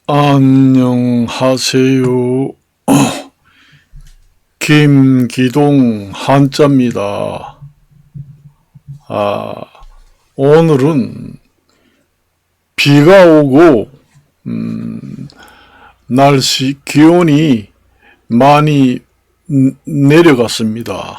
안녕하세요. 김기동 한자입니다. 오늘은 비가 오고 날씨 기온이 많이 내려갔습니다.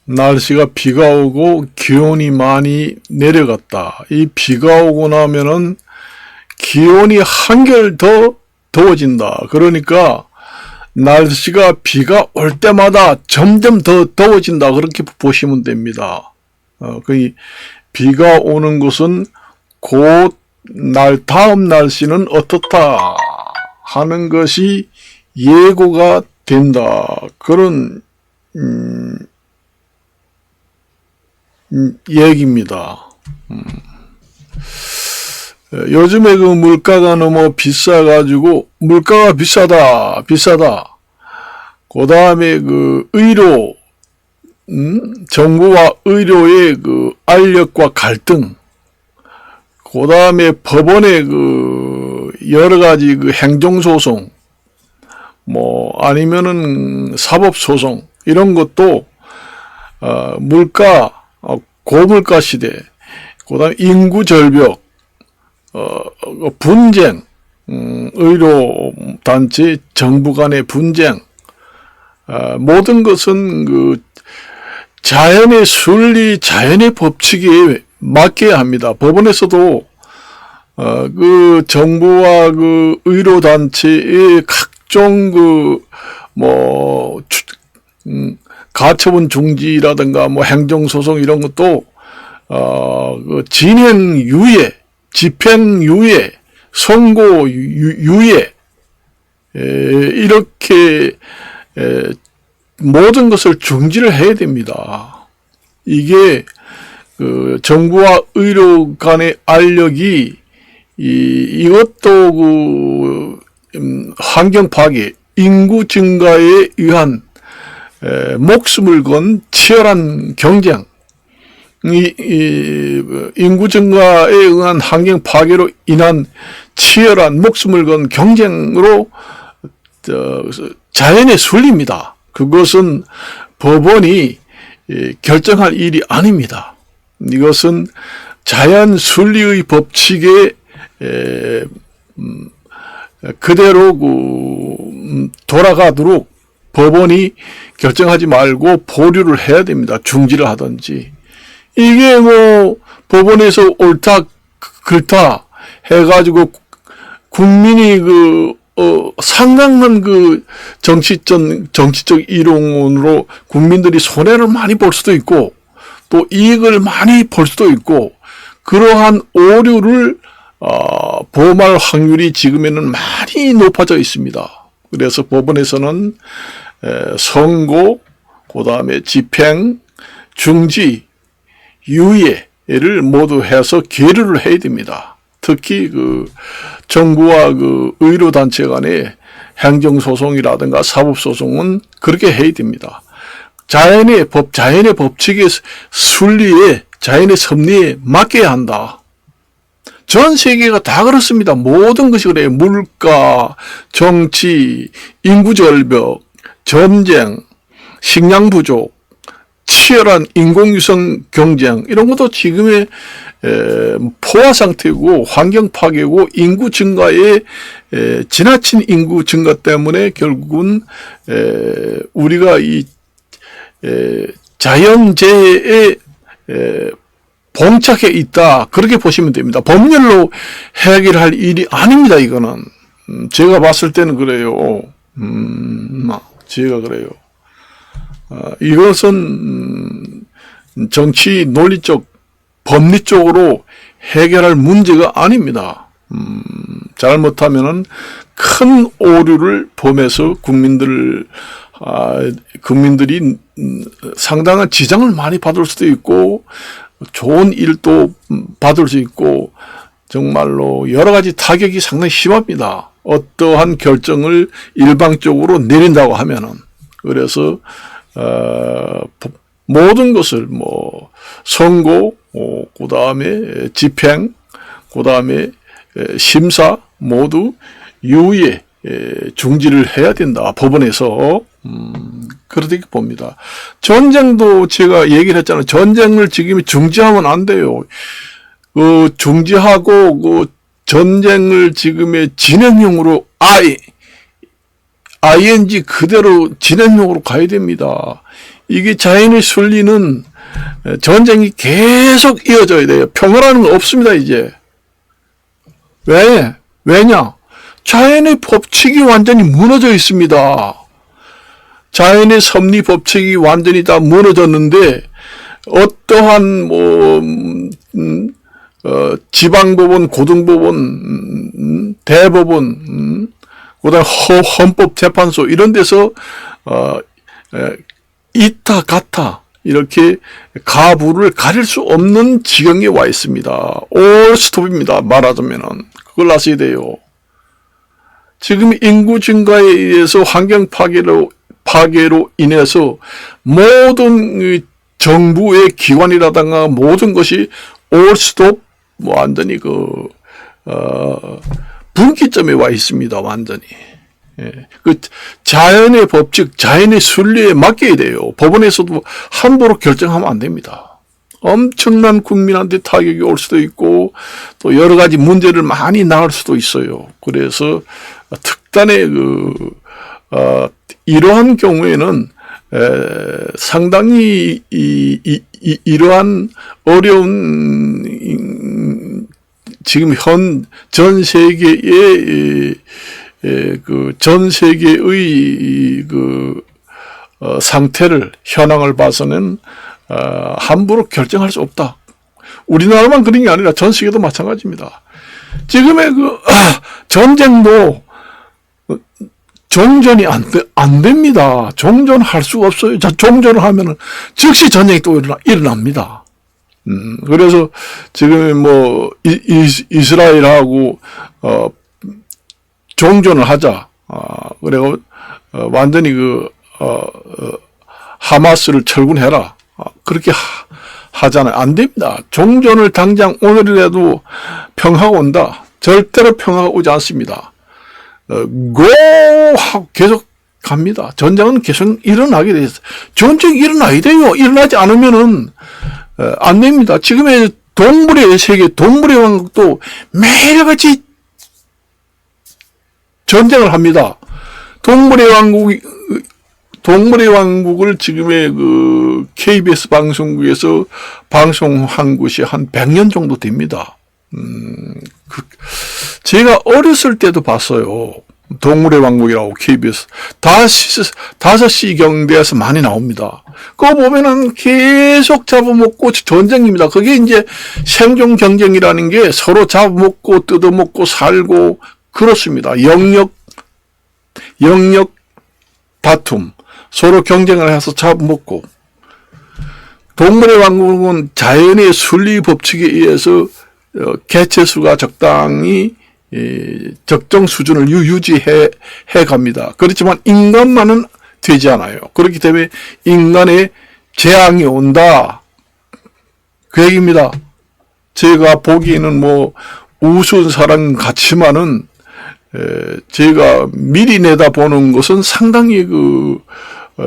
날씨가 비가 오고 기온이 많이 내려갔다. 이 비가 오고 나면은 기온이 한결 더 더워진다. 그러니까 날씨가 비가 올 때마다 점점 더 더워진다. 그렇게 보시면 됩니다. 비가 오는 것은 곧 다음 날씨는 어떻다 하는 것이 예고가 된다. 그런 얘기입니다. 요즘에 그 물가가 너무 비싸가지고 물가가 비싸다. 그 다음에 그 의료, 정부와 의료의 그 알력과 갈등, 그 다음에 법원의 그 여러 가지 그 행정소송, 아니면은 사법소송, 이런 것도, 물가, 고물가 시대, 그 다음에 인구절벽, 분쟁, 의료단체, 정부 간의 분쟁, 모든 것은 그 자연의 순리, 자연의 법칙에 맡겨야 합니다. 법원에서도 그 정부와 그 의료단체의 각종 가처분 중지라든가 행정소송 이런 것도 그 진행유예, 집행유예, 선고유예 이렇게 모든 것을 중지를 해야 됩니다. 이게 그 정부와 의료 간의 알력이 이것도 그 환경 파괴, 인구 증가에 의한 목숨을 건 치열한 경쟁, 인구 증가에 의한 환경 파괴로 인한 치열한 목숨을 건 경쟁으로 자연의 순리입니다. 그것은 법원이 결정할 일이 아닙니다. 이것은 자연 순리의 법칙에 그대로 돌아가도록 법원이 결정하지 말고 보류를 해야 됩니다. 중지를 하든지. 이게 법원에서 옳다 그렇다 해가지고 국민이 상당한 정치적 이론으로 국민들이 손해를 많이 볼 수도 있고 또 이익을 많이 볼 수도 있고 그러한 오류를 범할 확률이 지금에는 많이 높아져 있습니다. 그래서 법원에서는 선고, 그 다음에 집행, 중지, 유예를 모두 해서 계류를 해야 됩니다. 특히 정부와 의료단체 간의 행정소송이라든가 사법소송은 그렇게 해야 됩니다. 자연의 법칙의 순리에, 자연의 섭리에 맡겨야 한다. 전 세계가 다 그렇습니다. 모든 것이 그래요. 물가, 정치, 인구절벽, 전쟁, 식량 부족, 치열한 인공위성 경쟁 이런 것도 지금의 포화 상태고 환경 파괴고 인구 증가에 지나친 인구 증가 때문에 결국은 우리가 이 자연재해에 봉착해 있다. 그렇게 보시면 됩니다. 법률로 해결할 일이 아닙니다. 이거는 제가 봤을 때는 그래요. 제가 그래요. 이것은 정치 논리적 법리 쪽으로 해결할 문제가 아닙니다. 잘못하면은 큰 오류를 범해서 국민들이 상당한 지장을 많이 받을 수도 있고 좋은 일도 받을 수 있고 정말로 여러 가지 타격이 상당히 심합니다. 어떠한 결정을 일방적으로 내린다고 하면은. 그래서 모든 것을 선고, 그 다음에 집행, 그 다음에 심사 모두 유예 중지를 해야 된다. 법원에서. 그렇게 봅니다. 전쟁도 제가 얘기를 했잖아요. 전쟁을 지금 중지하면 안 돼요. 중지하고 전쟁을 지금의 진행형으로 ing 그대로 진행형으로 가야 됩니다. 이게 자연의 순리는 전쟁이 계속 이어져야 돼요. 평화라는 거 없습니다, 이제. 왜냐? 자연의 법칙이 완전히 무너져 있습니다. 자연의 섭리 법칙이 완전히 다 무너졌는데, 어떠한, 지방법원, 고등법원, 대법원, 그다음 헌법재판소, 이런 데서, 이타, 가타, 이렇게 가부를 가릴 수 없는 지경에 와 있습니다. 올 스톱입니다. 말하자면은. 그걸 아셔야 돼요. 지금 인구 증가에 의해서 환경 파괴로 인해서 모든 정부의 기관이라든가 모든 것이 올 스톱, 완전히 분기점에 와 있습니다. 완전히. 자연의 법칙, 자연의 순리에 맡겨야 돼요. 법원에서도 함부로 결정하면 안 됩니다. 엄청난 국민한테 타격이 올 수도 있고, 또 여러 가지 문제를 많이 낳을 수도 있어요. 그래서 특단의 이러한 경우에는 상당히 이러한 어려운 지금 전 세계의 상태를 현황을 봐서는 함부로 결정할 수 없다. 우리나라만 그런 게 아니라 전 세계도 마찬가지입니다. 지금의 전쟁도 종전이 안 됩니다. 종전할 수가 없어요. 종전을 하면은 즉시 전쟁이 또 일어납니다. 그래서 지금 이스라엘하고 종전을 하자. 그리고 완전히 하마스를 철군해라. 그렇게 하잖아요. 안 됩니다. 종전을 당장 오늘이라도 평화가 온다. 절대로 평화가 오지 않습니다. 하고 계속 갑니다. 전쟁은 계속 일어나게 돼 있어요. 전쟁이 일어나야 돼요. 일어나지 않으면은 안 됩니다. 지금의 동물의 세계, 동물의 왕국도 매일같이 전쟁을 합니다. 동물의 왕국을 지금의 KBS 방송국에서 방송한 것이 한 100년 정도 됩니다. 제가 어렸을 때도 봤어요. 동물의 왕국이라고 KBS 5시 경대에서 많이 나옵니다. 그거 보면은 계속 잡아먹고 전쟁입니다. 그게 이제 생존 경쟁이라는 게 서로 잡아먹고 뜯어먹고 살고 그렇습니다. 영역 다툼, 서로 경쟁을 해서 잡아먹고. 동물의 왕국은 자연의 순리 법칙에 의해서 개체수가 적당히 적정 수준을 유지해 갑니다. 그렇지만 인간만은 되지 않아요. 그렇기 때문에 인간의 재앙이 온다. 그 얘기입니다. 제가 보기에는 우스운 사람 같지만은 제가 미리 내다보는 것은 상당히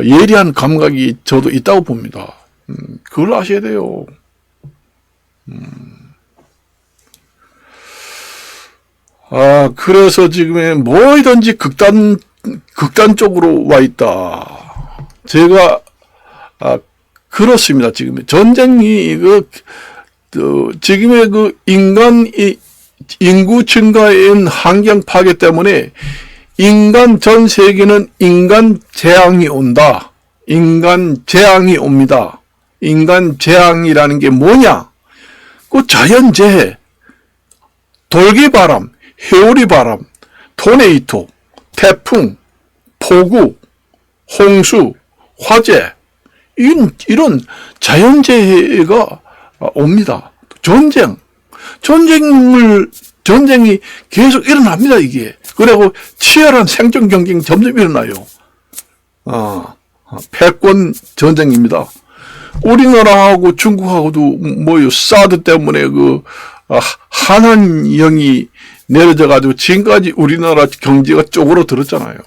예리한 감각이 저도 있다고 봅니다. 그걸 아셔야 돼요. 그래서 지금 뭐든지 극단 쪽으로 와 있다. 제가, 그렇습니다. 지금 전쟁이, 지금의 인구 증가인 환경 파괴 때문에 전 세계는 인간 재앙이 온다. 인간 재앙이 옵니다. 인간 재앙이라는 게 뭐냐? 자연재해, 돌기바람, 해오리바람, 토네이토, 태풍, 폭우, 홍수, 화재, 이런 자연재해가 옵니다. 전쟁이 계속 일어납니다, 이게. 그리고 치열한 생존 경쟁이 점점 일어나요. 패권 전쟁입니다. 우리나라하고 중국하고도 뭐요, 사드 때문에 한한령이 내려져 가지고 지금까지 우리나라 경제가 쪼그러들었잖아요.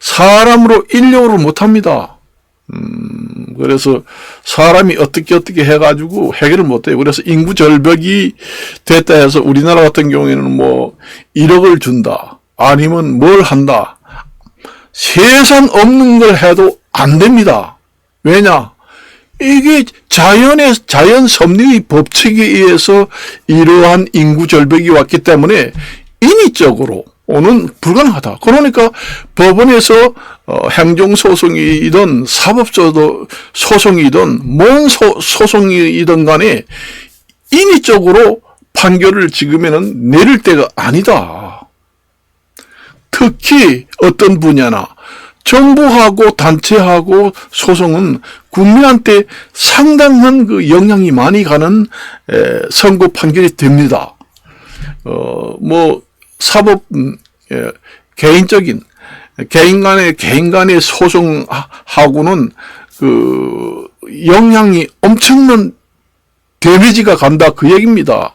사람으로 인력으로 못합니다. 그래서 사람이 어떻게 해가지고 해결을 못해요. 그래서 인구 절벽이 됐다 해서 우리나라 같은 경우에는 뭐 1억을 준다, 아니면 뭘 한다, 세상 없는 걸 해도 안 됩니다. 왜냐? 이게 자연 섭리의 법칙에 의해서 이러한 인구 절벽이 왔기 때문에 인위적으로는 불가능하다. 그러니까 법원에서 행정소송이든 사법소송이든 뭔 소송이든 간에 인위적으로 판결을 지금에는 내릴 때가 아니다. 특히 어떤 분야나 정부하고 단체하고 소송은 국민한테 상당한 그 영향이 많이 가는 선고 판결이 됩니다. 뭐 사법 개인 간의 소송하고는 그 영향이 엄청난 데미지가 간다, 그 얘기입니다.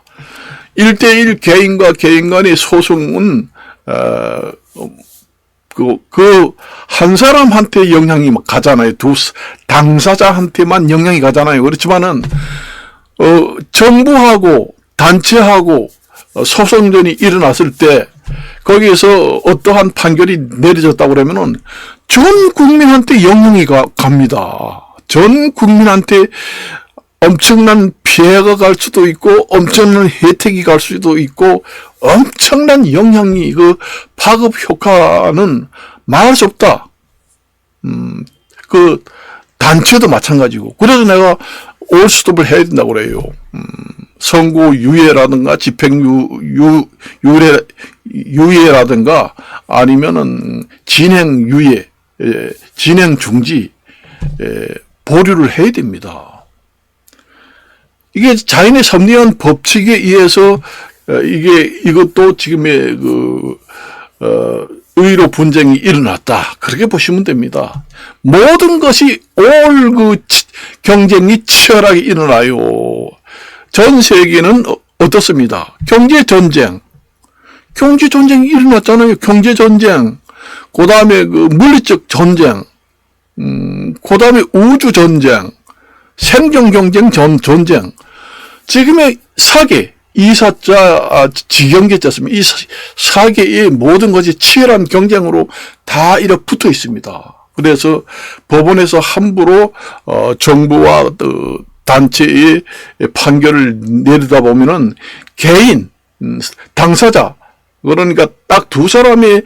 1대1 개인과 개인 간의 소송은 한 사람한테 영향이 가잖아요. 당사자한테만 영향이 가잖아요. 그렇지만은 정부하고 단체하고 소송전이 일어났을 때 거기에서 어떠한 판결이 내려졌다고 그러면은 전 국민한테 영향이 갑니다. 전 국민한테 엄청난 피해가 갈 수도 있고 엄청난 혜택이 갈 수도 있고 엄청난 영향이, 그 파급 효과는 말할 수 없다. 그 단체도 마찬가지고. 그래서 내가 올스톱을 해야 된다고 그래요. 선고 유예라든가 유예라든가 아니면은 진행 유예, 진행 중지, 보류를 해야 됩니다. 이게 자연의 섭리한 법칙에 의해서 이것도 지금의 의료 분쟁이 일어났다, 그렇게 보시면 됩니다. 모든 것이 올 경쟁이 치열하게 일어나요. 전 세계는 어떻습니다? 경제 전쟁이 일어났잖아요. 경제 전쟁, 그 다음에 물리적 전쟁, 그 다음에 우주 전쟁, 생존 경쟁 전쟁, 지금의 사계, 이사자 지경계자 있습니다. 이 사계의 모든 것이 치열한 경쟁으로 다 이렇게 붙어 있습니다. 그래서 법원에서 함부로 정부와 단체의 판결을 내리다 보면은 개인, 당사자, 그러니까 딱 두 사람의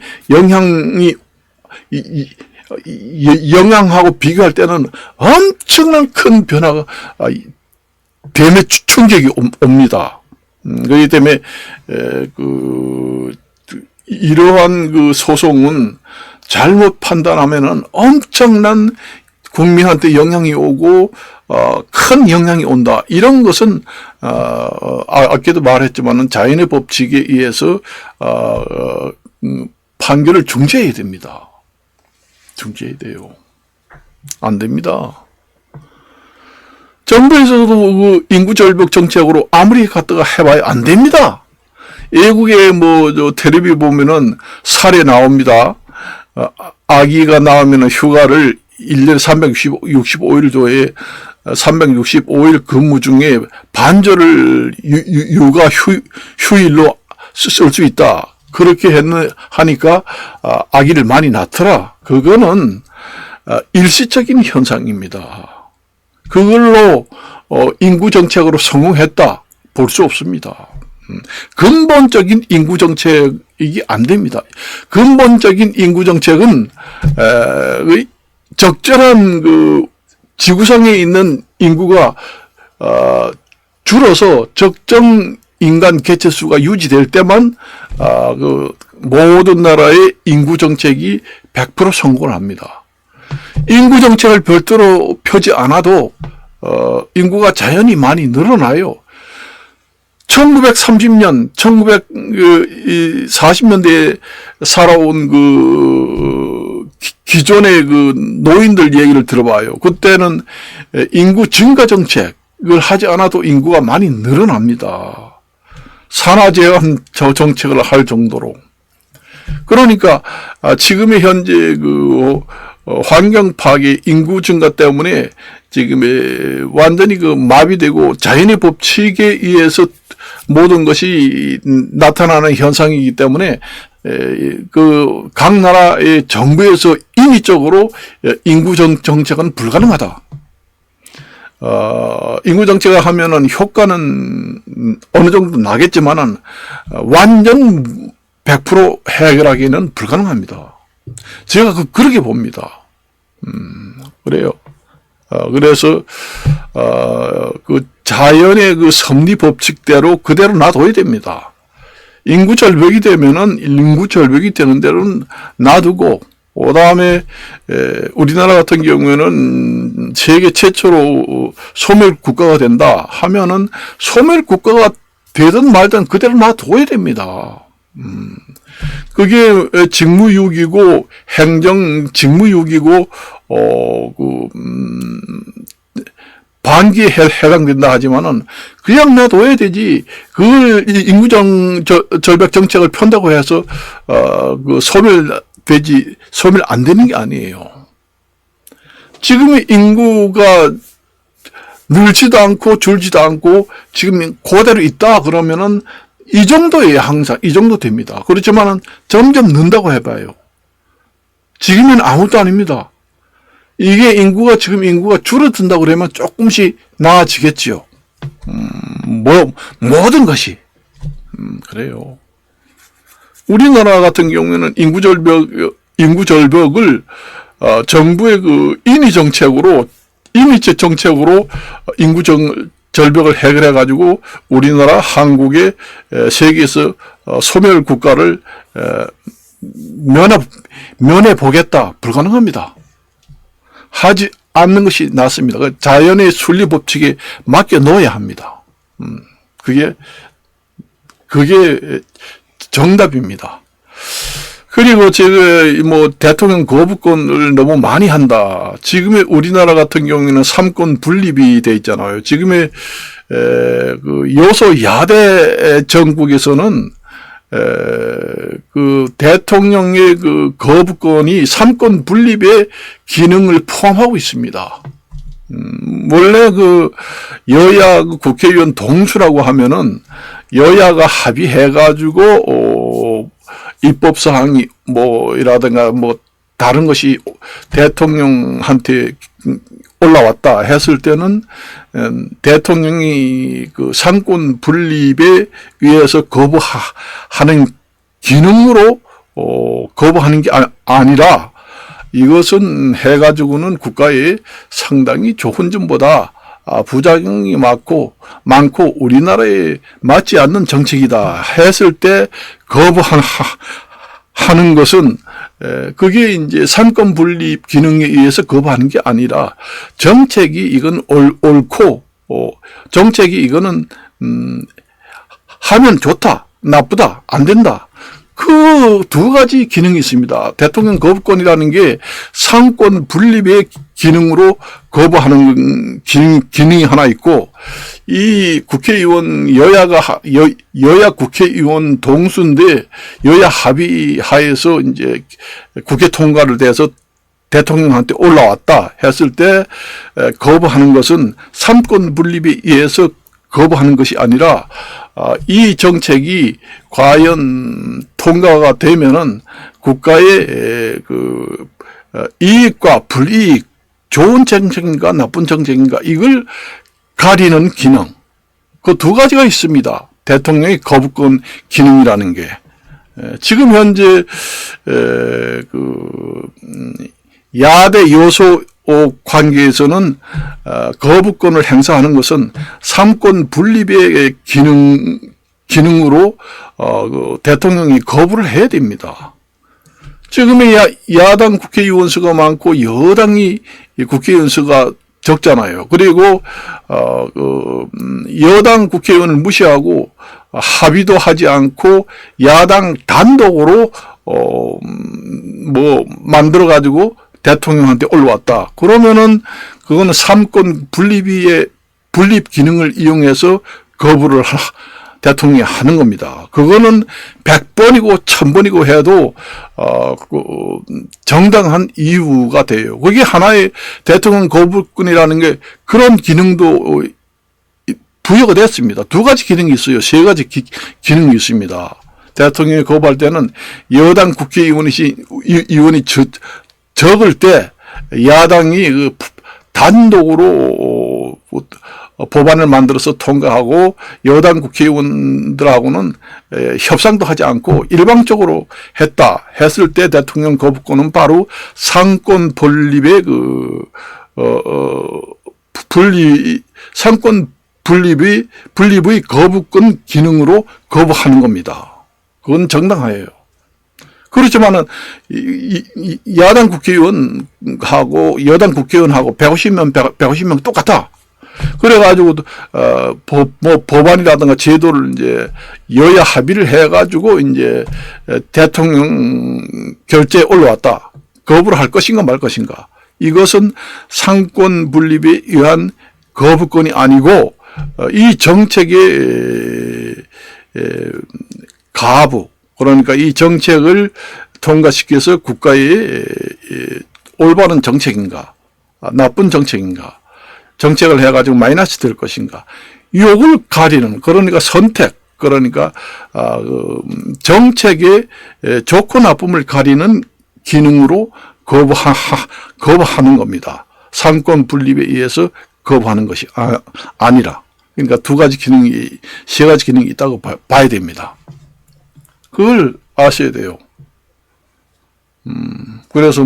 영향하고 비교할 때는 엄청난 큰 변화가, 충격이 옵니다. 그렇기 때문에 이러한 소송은 잘못 판단하면은 엄청난 국민한테 영향이 오고 큰 영향이 온다. 이런 것은 아까도 말했지만은 자연의 법칙에 의해서 판결을 중지해야 됩니다. 중지해야 돼요. 안 됩니다. 정부에서도 인구 절벽 정책으로 아무리 갖다가 해봐야 안 됩니다. 외국에 텔레비 보면은 사례 나옵니다. 아기가 나오면은 휴가를 1년에 365일 조에 365일 근무 중에 반절을 육아 휴일로 쓸 수 있다. 그렇게 하니까 아기를 많이 낳더라. 그거는 일시적인 현상입니다. 그걸로 인구 정책으로 성공했다 볼 수 없습니다. 근본적인 인구 정책이 안 됩니다. 근본적인 인구 정책은 적절한 지구상에 있는 인구가 줄어서 적정 인간 개체 수가 유지될 때만 모든 나라의 인구 정책이 100% 성공을 합니다. 인구 정책을 별도로 펴지 않아도 인구가 자연히 많이 늘어나요. 1930년, 1940년대에 살아온 기존의 그 노인들 얘기를 들어봐요. 그때는 인구 증가 정책을 하지 않아도 인구가 많이 늘어납니다. 산하 제한 정책을 할 정도로. 그러니까 지금의 현재 그 환경 파괴, 인구 증가 때문에 지금 완전히 그 마비되고 자연의 법칙에 의해서 모든 것이 나타나는 현상이기 때문에 그 각 나라의 정부에서 인위적으로 인구 정책은 불가능하다. 인구 정책을 하면은 효과는 어느 정도 나겠지만은 완전 100% 해결하기는 불가능합니다. 제가 그렇게 봅니다. 그래요. 그래서 그 자연의 그 섭리 법칙대로 그대로 놔둬야 됩니다. 인구 절벽이 되는 대로는 놔두고, 그 다음에 우리나라 같은 경우에는 세계 최초로 소멸 국가가 된다 하면은 소멸 국가가 되든 말든 그대로 놔둬야 됩니다. 그게 직무유기고 행정 직무유기고 반기에 해당된다 하지만은 그냥 놔둬야 되지. 그걸 인구 절벽 정책을 편다고 해서 그 소멸 안 되는 게 아니에요. 지금의 인구가 늘지도 않고 줄지도 않고 지금 그대로 있다 그러면은 이 정도예요. 항상 이 정도 됩니다. 그렇지만은 점점 는다고 해봐요. 지금은 아무것도 아닙니다. 이게 지금 인구가 줄어든다고 그러면 조금씩 나아지겠지요. 모든 것이. 그래요. 우리나라 같은 경우에는 인구 절벽을, 정부의 그 인위 정책으로 인구 절벽을 해결해가지고 우리나라 한국의 세계에서 소멸 국가를 면해 보겠다. 불가능합니다. 하지 않는 것이 낫습니다. 자연의 순리 법칙에 맡겨 놓아야 합니다. 그게 정답입니다. 그리고 제가 대통령 거부권을 너무 많이 한다. 지금의 우리나라 같은 경우에는 삼권 분립이 돼 있잖아요. 지금의 그 요소 야대 정국에서는 그 대통령의 그 거부권이 삼권 분립의 기능을 포함하고 있습니다. 원래 그 여야 국회의원 동수라고 하면은 여야가 합의해가지고 입법사항이 이라든가 다른 것이 대통령한테 올라왔다 했을 때는 대통령이 그 상권 분립에 의해서 거부하는 기능으로 거부하는 게 아니라 이것은 해가지고는 국가에 상당히 좋은 점보다 부작용이 많고 우리나라에 맞지 않는 정책이다 했을 때 거부하는 것은 그게 이제 삼권 분립 기능에 의해서 거부하는 게 아니라 정책이 이건 옳고 정책이 이거는 하면 좋다, 나쁘다, 안 된다. 그 두 가지 기능이 있습니다. 대통령 거부권이라는 게 상권 분립의 기능으로 거부하는 기능이 하나 있고, 이 국회의원 여야 국회의원 동수인데 여야 합의하에서 이제 국회 통과를 돼서 대통령한테 올라왔다 했을 때 거부하는 것은 삼권 분립에 의해서 거부하는 것이 아니라 이 정책이 과연 통과가 되면은 국가의 그 이익과 불이익, 좋은 정책인가 나쁜 정책인가 이걸 가리는 기능, 그 두 가지가 있습니다. 대통령의 거부권 기능이라는 게 지금 현재 야대 요소 관계에서는 거부권을 행사하는 것은 삼권 분립의 기능으로 대통령이 거부를 해야 됩니다. 지금의 야당 국회의원 수가 많고 여당이 국회의원 수가 적잖아요. 그리고 여당 국회의원을 무시하고 합의도 하지 않고 야당 단독으로 뭐 만들어 가지고 대통령한테 올라왔다. 그러면은 그거는 삼권 분립 기능을 이용해서 거부를 대통령이 하는 겁니다. 그거는 100번이고 1000번이고 해도 정당한 이유가 돼요. 그게 하나의 대통령 거부권이라는 게 그런 기능도 부여가 됐습니다. 두 가지 기능이 있어요. 세 가지 기능이 있습니다. 대통령이 거부할 때는 여당 국회의원이 적을 때 야당이 단독으로 법안을 만들어서 통과하고 여당 국회의원들하고는 협상도 하지 않고 일방적으로 했을 때 대통령 거부권은 바로 상권 분립의 상권 분립의 거부권 기능으로 거부하는 겁니다. 그건 정당하예요. 그렇지만은 야당 국회의원하고 여당 국회의원하고 150명 똑같아. 그래가지고 법안이라든가 제도를 이제 여야 합의를 해가지고 이제 대통령 결재에 올라왔다. 거부를 할 것인가 말 것인가. 이것은 상권 분립에 의한 거부권이 아니고 이 정책의 가부, 그러니까 이 정책을 통과시켜서 국가의 올바른 정책인가 나쁜 정책인가, 정책을 해가지고 마이너스 될 것인가, 요걸 가리는, 그러니까 선택, 그러니까 정책의 좋고 나쁨을 가리는 기능으로 거부하는 겁니다. 상권 분립에 의해서 거부하는 것이 아니라. 그러니까 세 가지 기능이 있다고 봐야 됩니다. 그걸 아셔야 돼요. 그래서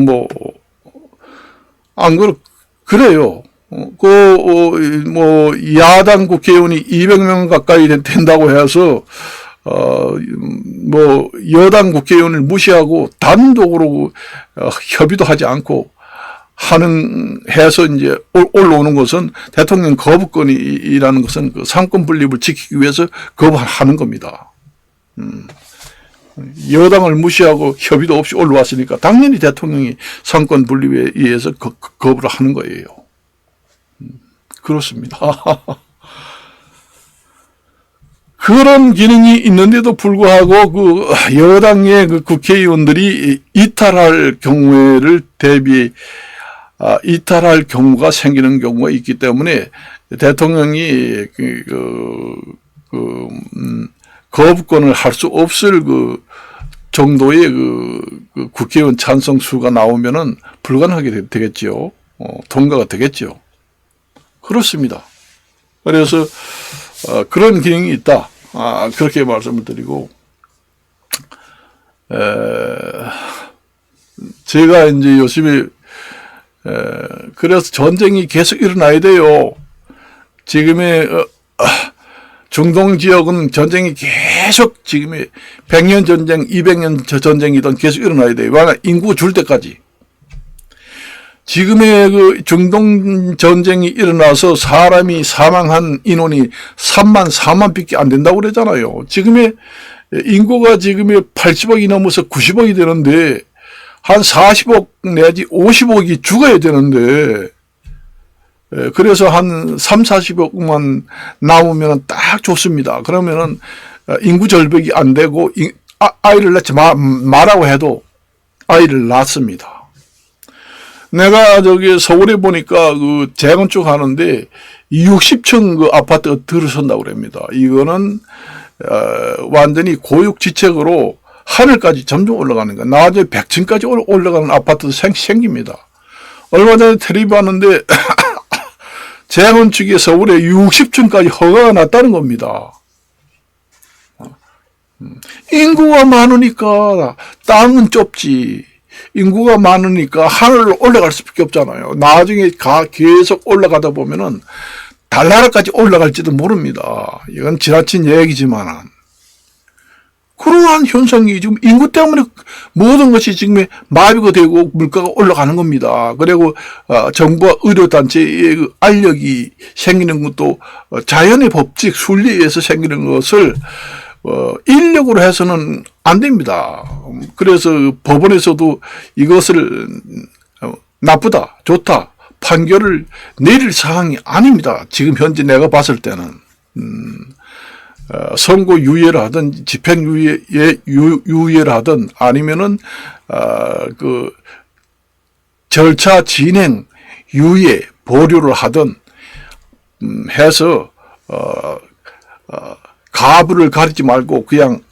그래요. 야당 국회의원이 200명 가까이 된다고 해서, 여당 국회의원을 무시하고 단독으로 협의도 하지 않고 해서 이제 올라오는 것은 대통령 거부권이라는 것은 그 상권 분립을 지키기 위해서 거부하는 겁니다. 여당을 무시하고 협의도 없이 올라왔으니까 당연히 대통령이 상권 분립에 의해서 거부를 하는 거예요. 그렇습니다. 그런 기능이 있는데도 불구하고 그 여당의 그 국회의원들이 이탈할 경우가 생기는 경우가 있기 때문에 대통령이 거부권을 할 수 없을 그 정도의 그 국회의원 찬성 수가 나오면은 불가능하게 되겠죠. 통과가 되겠죠. 그렇습니다. 그래서 그런 기능이 있다. 그렇게 말씀을 드리고, 제가 이제 요즘에 그래서 전쟁이 계속 일어나야 돼요. 지금의 중동 지역은 전쟁이 계속 지금의 100년 전쟁, 200년 전쟁이든 계속 일어나야 돼요. 인구 줄 때까지. 지금의 그 중동 전쟁이 일어나서 사람이 사망한 인원이 3만 4만 밖에 안 된다고 그러잖아요. 지금의 인구가 지금의 80억이 넘어서 90억이 되는데 한 40억 내지 50억이 죽어야 되는데, 그래서 한 3, 40억만 나오면 딱 좋습니다. 그러면은 인구 절벽이 안 되고 아이를 낳지 마라고 해도 아이를 낳습니다. 내가 서울에 보니까 그 재건축 하는데 60층 그 아파트가 들어선다고 그럽니다. 이거는 완전히 고육지책으로 하늘까지 점점 올라가는 거야. 나중에 100층까지 올라가는 아파트도 생깁니다. 얼마 전에 텔레비 봤는데 재건축이 서울에 60층까지 허가가 났다는 겁니다. 인구가 많으니까 땅은 좁지. 인구가 많으니까 하늘로 올라갈 수밖에 없잖아요. 나중에 계속 올라가다 보면은 달나라까지 올라갈지도 모릅니다. 이건 지나친 얘기지만 그러한 현상이 지금 인구 때문에 모든 것이 지금 마비가 되고 물가가 올라가는 겁니다. 그리고 정부와 의료단체의 그 알력이 생기는 것도 자연의 법칙 순리에서 생기는 것을 인력으로 해서는 안 됩니다. 그래서 법원에서도 이것을 나쁘다, 좋다 판결을 내릴 사항이 아닙니다. 지금 현재 내가 봤을 때는 선고 유예를 하든 집행 유예를 하든 아니면은 그 절차 진행 유예 보류를 하든 해서 가부를 가리지 말고 그냥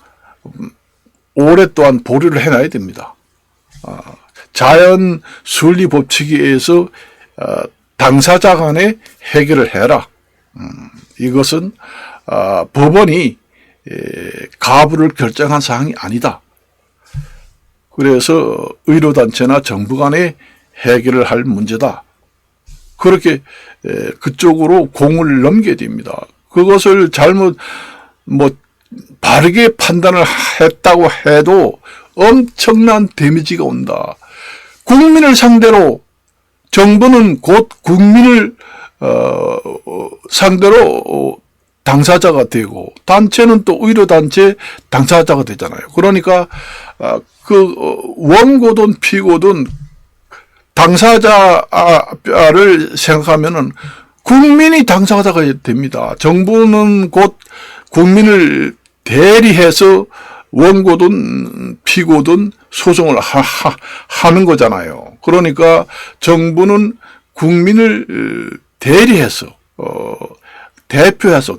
오랫동안 보류를 해놔야 됩니다. 자연 순리 법칙에 의해서 당사자 간에 해결을 해라. 이것은 법원이 가부를 결정한 사항이 아니다. 그래서 의료단체나 정부 간에 해결을 할 문제다. 그렇게 그쪽으로 공을 넘겨야 됩니다. 그것을 잘못 바르게 판단을 했다고 해도 엄청난 데미지가 온다. 국민을 상대로 정부는 곧 국민을 상대로 당사자가 되고 단체는 또 의료단체 당사자가 되잖아요. 그러니까 그 원고든 피고든 당사자를 생각하면은 국민이 당사자가 됩니다. 정부는 곧 국민을 대리해서 원고든 피고든 소송을 하는 거잖아요. 그러니까 정부는 국민을 대리해서 대표해서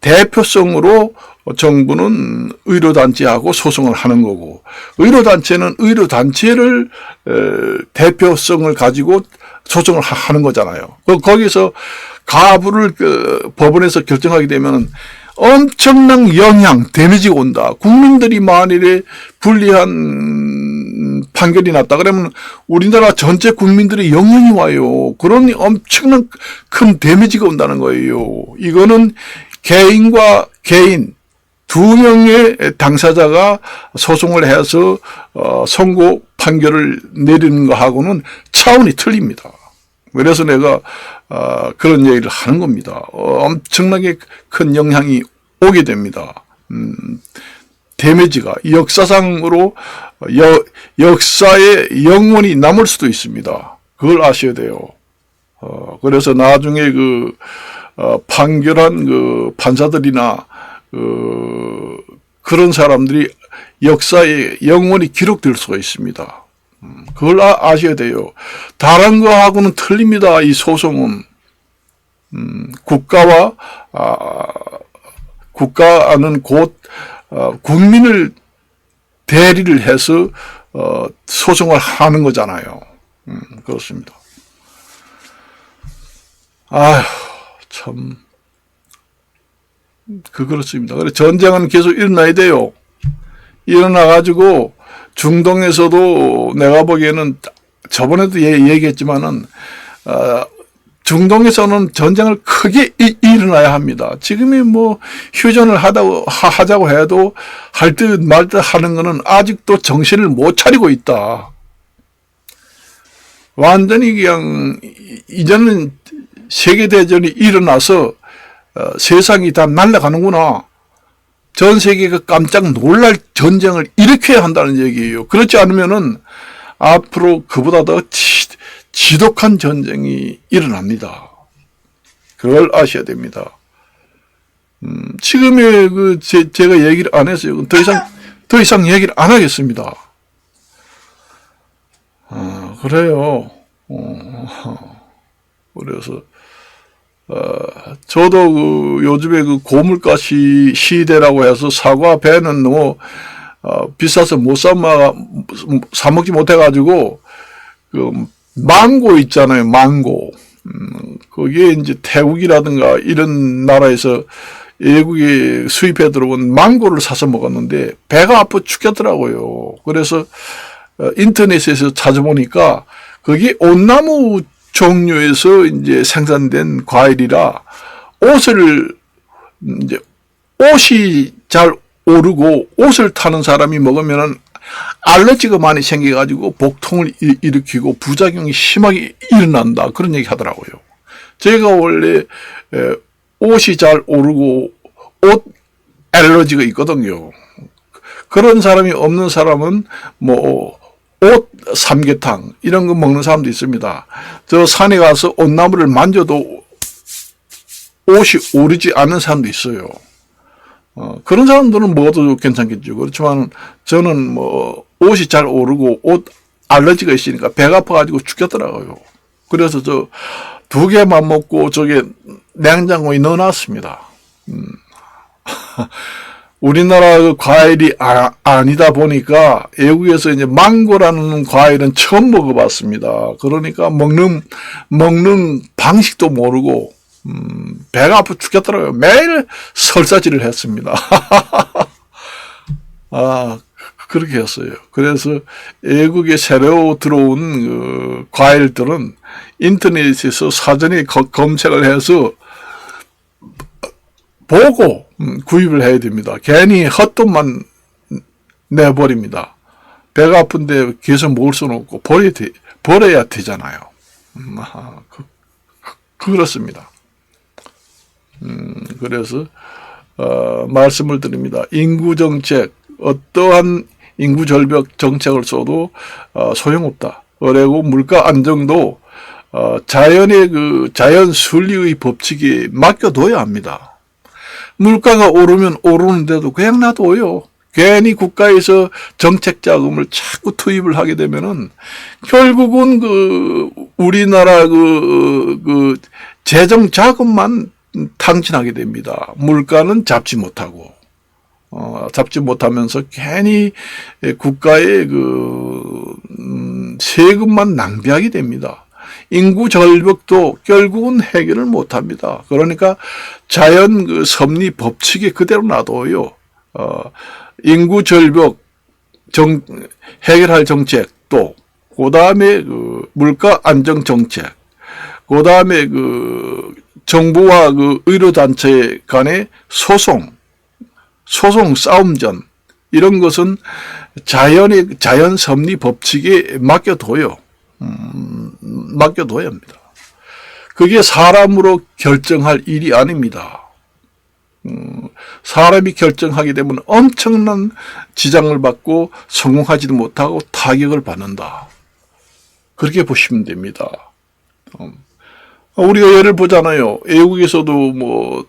대표성으로 정부는 의료단체하고 소송을 하는 거고 의료단체는 의료단체를 대표성을 가지고 소송을 하는 거잖아요. 거기서 가부를 법원에서 결정하게 되면 엄청난 영향, 데미지가 온다. 국민들이 만일에 불리한 판결이 났다 그러면 우리나라 전체 국민들의 영향이 와요. 그런 엄청난 큰 데미지가 온다는 거예요. 이거는 개인과 개인 두 명의 당사자가 소송을 해서 선고 판결을 내리는 거하고는 차원이 틀립니다. 그래서 내가 그런 얘기를 하는 겁니다. 엄청나게 큰 영향이 오게 됩니다. 데미지가 역사상으로 역사의 영원히 남을 수도 있습니다. 그걸 아셔야 돼요. 그래서 나중에 판결한 판사들이나 그런 사람들이 역사에 영원히 기록될 수가 있습니다. 그걸 아셔야 돼요. 다른 거하고는 틀립니다. 이 소송은 국가는 곧 국민을 대리를 해서 소송을 하는 거잖아요. 그렇습니다. 아휴 참 그렇습니다. 그래 전쟁은 계속 일어나야 돼요. 일어나가지고 중동에서도 내가 보기에는 저번에도 얘기했지만은 중동에서는 전쟁을 크게 일어나야 합니다. 지금이 휴전을 하자고 해도 할 듯 말 듯 하는 거는 아직도 정신을 못 차리고 있다. 완전히 그냥 이제는 세계대전이 일어나서 세상이 다 날아가는구나. 전 세계가 깜짝 놀랄 전쟁을 일으켜야 한다는 얘기예요. 그렇지 않으면은 앞으로 그보다 더 지독한 전쟁이 일어납니다. 그걸 아셔야 됩니다. 지금의 제가 얘기를 안 했어요. 더 이상 얘기를 안 하겠습니다. 그래요. 그래서 저도 요즘에 고물가 시대라고 해서 사과 배는 너무 비싸서 못 사 먹지 못해가지고 망고 있잖아요. 망고. 그게 이제 태국이라든가 이런 나라에서 외국에 수입해 들어온 망고를 사서 먹었는데 배가 아파 죽겠더라고요. 그래서 인터넷에서 찾아보니까 그게 온나무 종류에서 이제 생산된 과일이라 옷이 잘 오르고 옷을 타는 사람이 먹으면은 알러지가 많이 생겨가지고 복통을 일으키고 부작용이 심하게 일어난다. 그런 얘기 하더라고요. 제가 원래 옷이 잘 오르고 옷 알러지가 있거든요. 그런 사람이 없는 사람은 뭐 옷, 삼계탕 이런 거 먹는 사람도 있습니다. 저 산에 가서 옷나무를 만져도 옷이 오르지 않는 사람도 있어요. 그런 사람들은 먹어도 괜찮겠죠. 그렇지만 저는 뭐 옷이 잘 오르고 옷 알러지가 있으니까 배가 아파가지고 죽겠더라고요. 그래서 저 2개만 먹고 저게 냉장고에 넣어놨습니다. 우리나라 그 과일이 아니다 보니까 외국에서 이제 망고라는 과일은 처음 먹어봤습니다. 그러니까 먹는 방식도 모르고 배가 아파 죽겠더라고요. 매일 설사질을 했습니다. 그렇게 했어요. 그래서 외국에 새로 들어온 그 과일들은 인터넷에서 사전에 검색을 해서 보고 구입을 해야 됩니다. 괜히 헛돈만 내버립니다. 배가 아픈데 계속 먹을 수는 없고 버려야 되잖아요. 그렇습니다. 그래서 말씀을 드립니다. 인구정책, 어떠한 인구절벽 정책을 써도 소용없다. 그리고 물가 안정도 자연의 그 자연 순리의 법칙에 맡겨둬야 합니다. 물가가 오르면 오르는데도 그냥 놔둬요. 괜히 국가에서 정책 자금을 자꾸 투입을 하게 되면은 결국은 그 우리나라 그 재정 자금만 탕진하게 됩니다. 물가는 잡지 못하고 잡지 못하면서 괜히 국가의 그 세금만 낭비하게 됩니다. 인구 절벽도 결국은 해결을 못합니다. 그러니까 자연 그 섭리 법칙에 그대로 놔둬요. 인구 절벽 해결할 정책도, 그 다음에 그 물가 안정 정책, 그 다음에 그 정부와 그 의료단체 간의 소송 싸움전, 이런 것은 자연 섭리 법칙에 맡겨둬요. 맡겨둬야 합니다. 그게 사람으로 결정할 일이 아닙니다. 사람이 결정하게 되면 엄청난 지장을 받고 성공하지도 못하고 타격을 받는다. 그렇게 보시면 됩니다. 우리가 예를 보잖아요. 외국에서도 뭐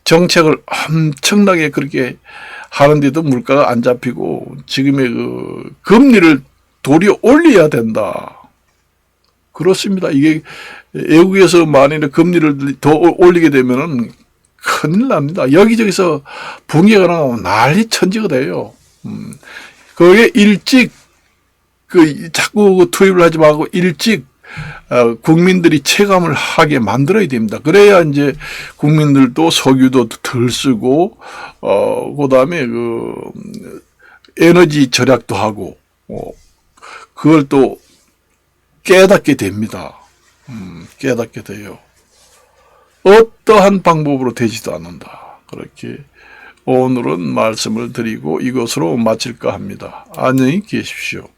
정책을 엄청나게 그렇게 하는데도 물가가 안 잡히고 지금의 그 금리를 도리어 올려야 된다. 그렇습니다. 이게 외국에서 만일에 금리를 더 올리게 되면은 큰일 납니다. 여기저기서 붕괴가 나고 난리 천지가 돼요. 그게 일찍 자꾸 투입을 하지 말고 일찍 국민들이 체감을 하게 만들어야 됩니다. 그래야 이제 국민들도 석유도 덜 쓰고 그다음에 그 에너지 절약도 하고 그걸 또 깨닫게 됩니다. 깨닫게 돼요. 어떠한 방법으로 되지도 않는다. 그렇게 오늘은 말씀을 드리고 이것으로 마칠까 합니다. 안녕히 계십시오.